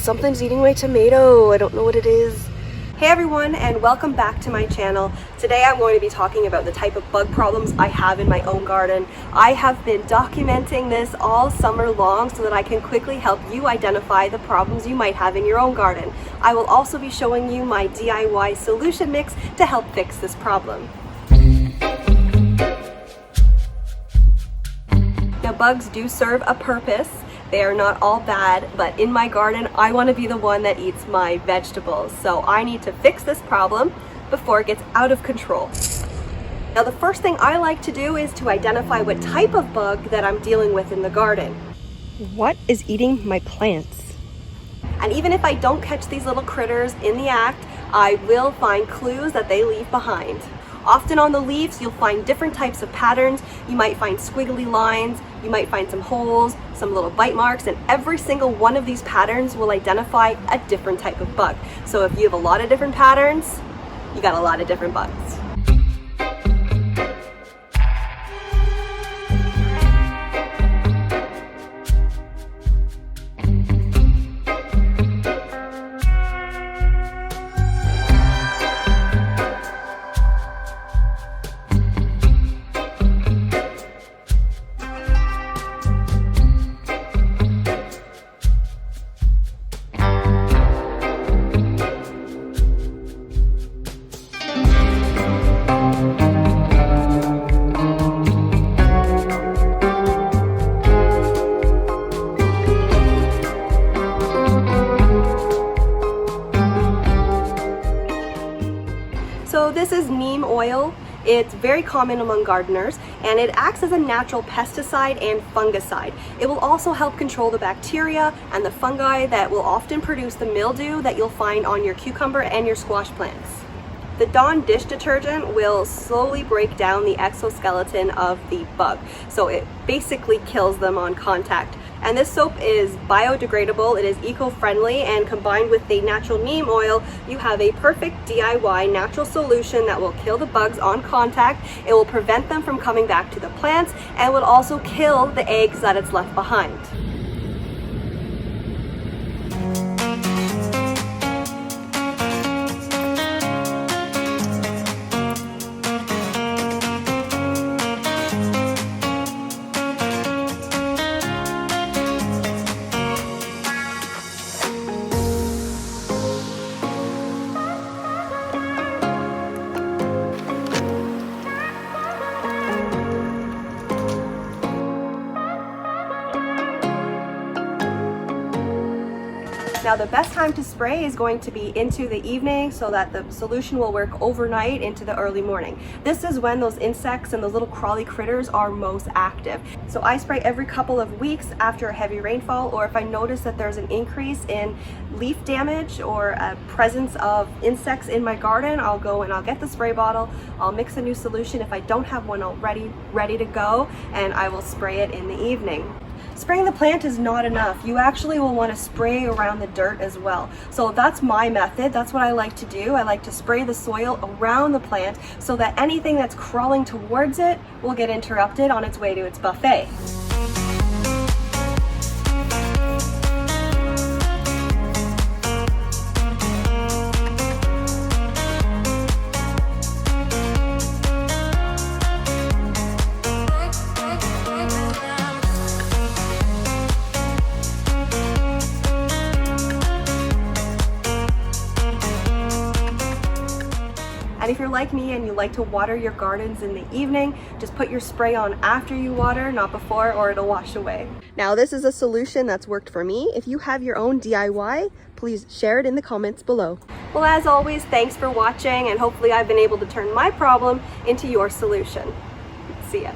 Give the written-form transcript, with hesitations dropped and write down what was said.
something's eating my tomato. I don't know what it is. Hey everyone, and welcome back to my channel. Today I'm going to be talking about the type of bug problems I have in my own garden. I have been documenting this all summer long so that I can quickly help you identify the problems you might have in your own garden. I will also be showing you my DIY solution mix to help fix this problem. Now, bugs do serve a purpose. They are not all bad, but in my garden, I want to be the one that eats my vegetables. So I need to fix this problem before it gets out of control. Now, the first thing I like to do is to identify what type of bug that I'm dealing with in the garden. What is eating my plants? And even if I don't catch these little critters in the act, I will find clues that they leave behind. Often on the leaves, you'll find different types of patterns. You might find squiggly lines, you might find some holes, some little bite marks, and every single one of these patterns will identify a different type of bug. So if you have a lot of different patterns, you got a lot of different bugs. So this is neem oil. It's very common among gardeners, and it acts as a natural pesticide and fungicide. It will also help control the bacteria and the fungi that will often produce the mildew that you'll find on your cucumber and your squash plants. The Dawn dish detergent will slowly break down the exoskeleton of the bug, so it basically kills them on contact. And this soap is biodegradable, it is eco-friendly, and combined with the natural neem oil, you have a perfect DIY natural solution that will kill the bugs on contact. It will prevent them from coming back to the plants, and will also kill the eggs that it's left behind. Now, the best time to spray is going to be into the evening so that the solution will work overnight into the early morning. This is when those insects and those little crawly critters are most active. So I spray every couple of weeks after a heavy rainfall, or if I notice that there's an increase in leaf damage or a presence of insects in my garden, I'll go and I'll get the spray bottle, I'll mix a new solution if I don't have one already ready to go, and I will spray it in the evening. Spraying the plant is not enough. You actually will want to spray around the dirt as well. So that's my method. That's what I like to do. I like to spray the soil around the plant so that anything that's crawling towards it will get interrupted on its way to its buffet. And if you're like me and you like to water your gardens in the evening, just put your spray on after you water, not before, or it'll wash away. Now, this is a solution that's worked for me. If you have your own DIY, please share it in the comments below. Well, as always, thanks for watching, and hopefully I've been able to turn my problem into your solution. See ya.